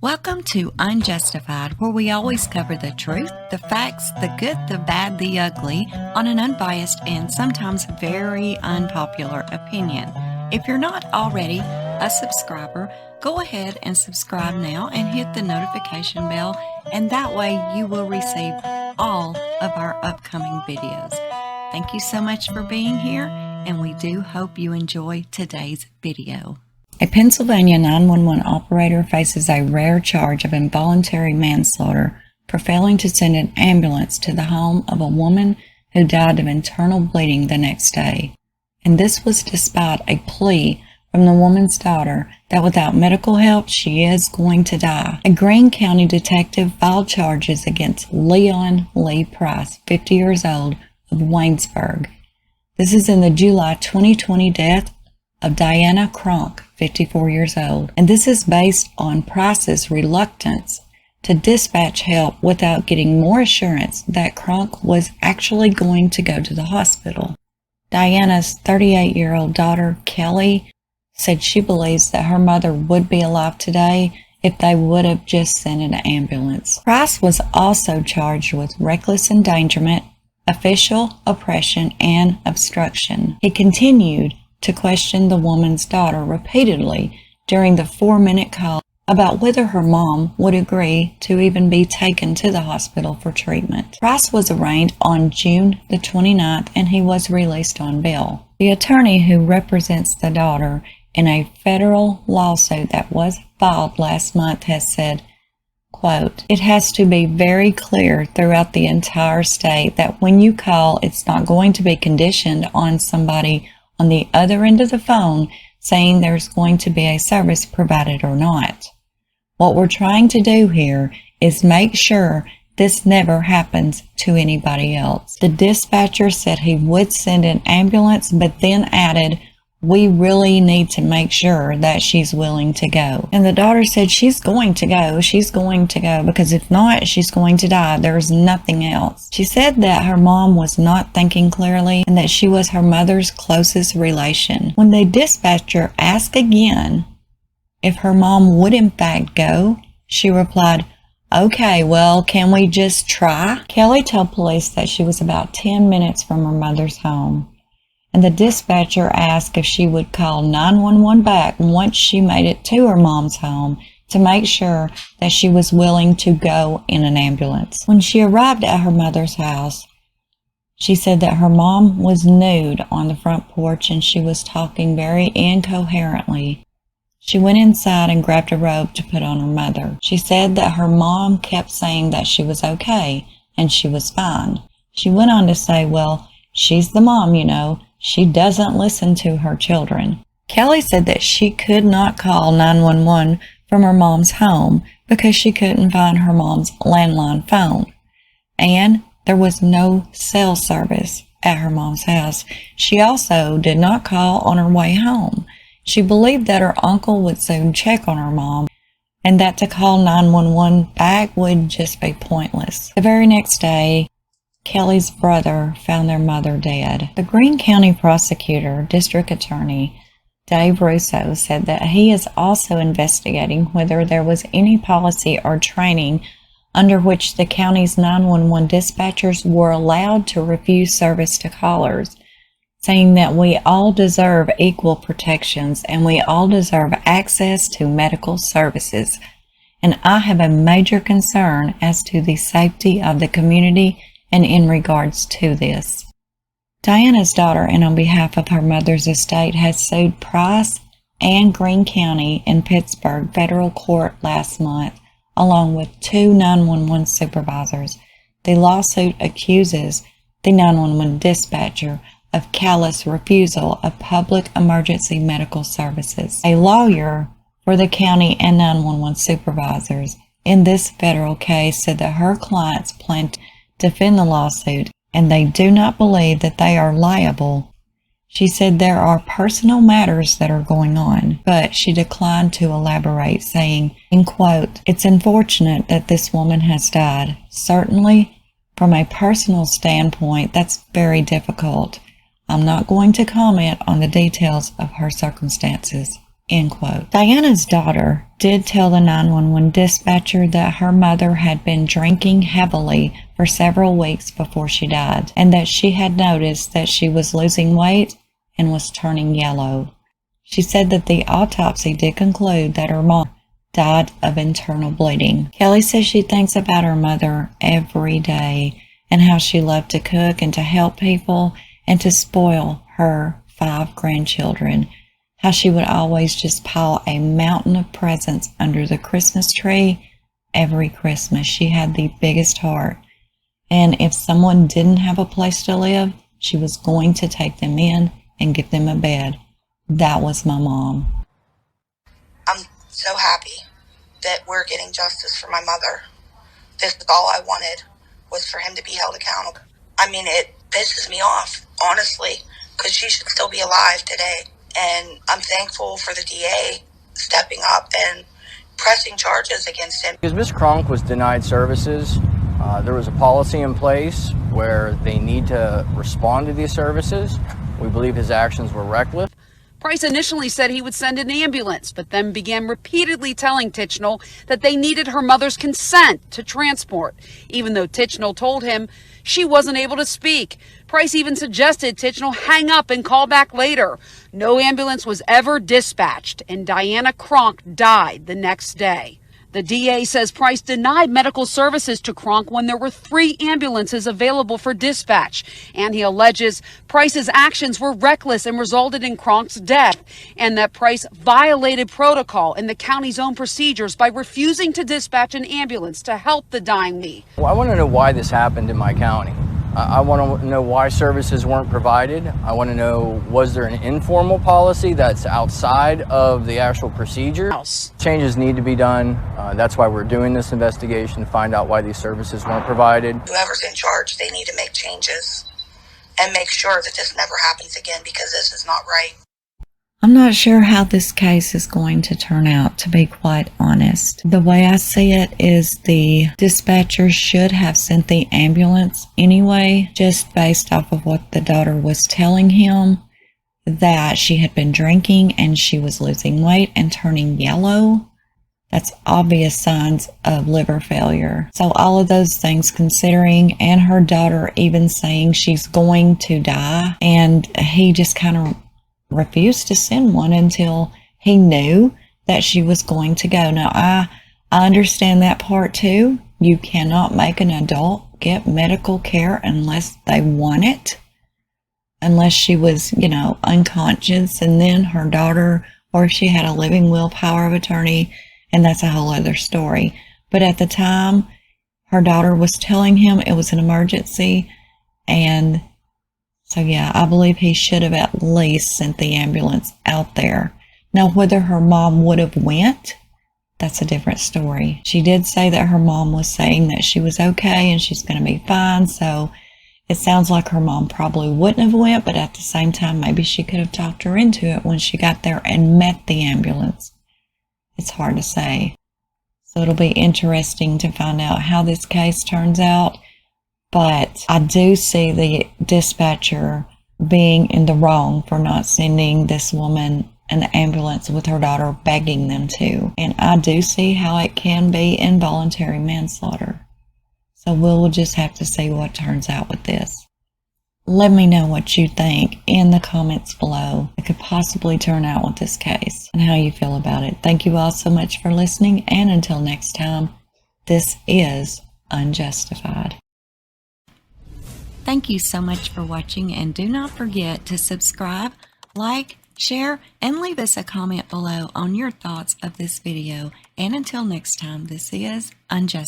Welcome to UnJustified, where we always cover the truth, the facts, the good, the bad, the ugly, on an unbiased and sometimes very unpopular opinion. If you're not already a subscriber, go ahead and subscribe now and hit the notification bell, and that way you will receive all of our upcoming videos. Thank you so much for being here, and we do hope you enjoy today's video. A Pennsylvania 911 operator faces a rare charge of involuntary manslaughter for failing to send an ambulance to the home of a woman who died of internal bleeding the next day. And this was despite a plea from the woman's daughter that without medical help she is going to die. A Greene County detective filed charges against Leon Lee Price, 50 years old, of Waynesburg. This is in the July 2020 death of Diana Cronk, 54 years old, and this is based on Price's reluctance to dispatch help without getting more assurance that Cronk was actually going to go to the hospital. Diana's 38-year-old daughter, Kelly, said she believes that her mother would be alive today if they would have just sent an ambulance. Price was also charged with reckless endangerment, official oppression, and obstruction. He continued to question the woman's daughter repeatedly during the 4-minute call about whether her mom would agree to even be taken to the hospital for treatment. Price was arraigned on June the 29th, and he was released on bail. The attorney who represents the daughter in a federal lawsuit that was filed last month has said, quote, "It has to be very clear throughout the entire state that when you call, it's not going to be conditioned on somebody on the other end of the phone saying there's going to be a service provided or not. What we're trying to do here is make sure this never happens to anybody else." The dispatcher said he would send an ambulance, but then added, "We really need to make sure that she's willing to go." And the daughter said she's going to go, because if not, she's going to die. There's nothing else. She said that her mom was not thinking clearly and that she was her mother's closest relation. When the dispatcher asked again if her mom would in fact go, she replied, "Okay, well, can we just try?" Kelly told police that she was about 10 minutes from her mother's home, and the dispatcher asked if she would call 911 back once she made it to her mom's home to make sure that she was willing to go in an ambulance. When she arrived at her mother's house, she said that her mom was nude on the front porch and she was talking very incoherently. She went inside and grabbed a robe to put on her mother. She said that her mom kept saying that she was okay and she was fine. She went on to say, "Well, she's the mom, you know. She doesn't listen to her children." Kelly said that she could not call 911 from her mom's home because she couldn't find her mom's landline phone, and there was no cell service at her mom's house. She also did not call on her way home. She believed that her uncle would soon check on her mom and that to call 911 back would just be pointless. The very next day, Kelly's brother found their mother dead. The Greene County prosecutor, district attorney Dave Russo, said that he is also investigating whether there was any policy or training under which the county's 911 dispatchers were allowed to refuse service to callers, saying that we all deserve equal protections and we all deserve access to medical services. And I have a major concern as to the safety of the community and in regards to this. Diana's daughter, and on behalf of her mother's estate, has sued Price and Greene County in Pittsburgh federal court last month, along with 2 911 supervisors. The lawsuit accuses the 911 dispatcher of callous refusal of public emergency medical services. A lawyer for the county and 911 supervisors in this federal case said that her clients plan to defend the lawsuit and they do not believe that they are liable. She said there are personal matters that are going on, but she declined to elaborate, saying, in quote, "It's unfortunate that this woman has died. Certainly, from a personal standpoint, that's very difficult. I'm not going to comment on the details of her circumstances." End quote. Diana's daughter did tell the 911 dispatcher that her mother had been drinking heavily for several weeks before she died, and that she had noticed that she was losing weight and was turning yellow. She said that the autopsy did conclude that her mom died of internal bleeding. Kelly says she thinks about her mother every day and how she loved to cook and to help people and to spoil her 5 grandchildren. How she would always just pile a mountain of presents under the Christmas tree every Christmas. She had the biggest heart. And if someone didn't have a place to live, she was going to take them in and give them a bed. That was my mom. I'm so happy that we're getting justice for my mother. This is all I wanted, was for him to be held accountable. I mean, it pisses me off, honestly, because she should still be alive today. And I'm thankful for the DA stepping up and pressing charges against him. Because Ms. Kronk was denied services, there was a policy in place where they need to respond to these services. We believe his actions were reckless. Price initially said he would send an ambulance, but then began repeatedly telling Tichenal that they needed her mother's consent to transport, even though Tichenal told him she wasn't able to speak. Price even suggested Tichenal hang up and call back later. No ambulance was ever dispatched, and Diana Kronk died the next day. The DA says Price denied medical services to Kronk when there were 3 ambulances available for dispatch, and he alleges Price's actions were reckless and resulted in Kronk's death, and that Price violated protocol and the county's own procedures by refusing to dispatch an ambulance to help the dying me. Well, I want to know why this happened in my county. I want to know why services weren't provided. I want to know, was there an informal policy that's outside of the actual procedure? Changes need to be done. That's why we're doing this investigation, to find out why these services weren't provided. Whoever's in charge, they need to make changes and make sure that this never happens again, because this is not right. I'm not sure how this case is going to turn out, to be quite honest. The way I see it is the dispatcher should have sent the ambulance anyway, just based off of what the daughter was telling him, that she had been drinking and she was losing weight and turning yellow. That's obvious signs of liver failure. So all of those things considering, and her daughter even saying she's going to die, and he just kind of refused to send one until he knew that she was going to go. Now, I understand that part too. You cannot make an adult get medical care unless they want it, unless she was, unconscious, and then her daughter, or if she had a living will power of attorney, and that's a whole other story. But at the time, her daughter was telling him it was an emergency, and so yeah, I believe he should have at least sent the ambulance out there. Now, whether her mom would have went, that's a different story. She did say that her mom was saying that she was okay and she's going to be fine. So it sounds like her mom probably wouldn't have went, but at the same time, maybe she could have talked her into it when she got there and met the ambulance. It's hard to say. So it'll be interesting to find out how this case turns out. But I do see the dispatcher being in the wrong for not sending this woman an ambulance with her daughter begging them to. And I do see how it can be involuntary manslaughter. So we'll just have to see what turns out with this. Let me know what you think in the comments below. It could possibly turn out with this case and how you feel about it. Thank you all so much for listening. And until next time, this is Unjustified. Thank you so much for watching, and do not forget to subscribe, like, share, and leave us a comment below on your thoughts of this video. And until next time, this is Unjustified.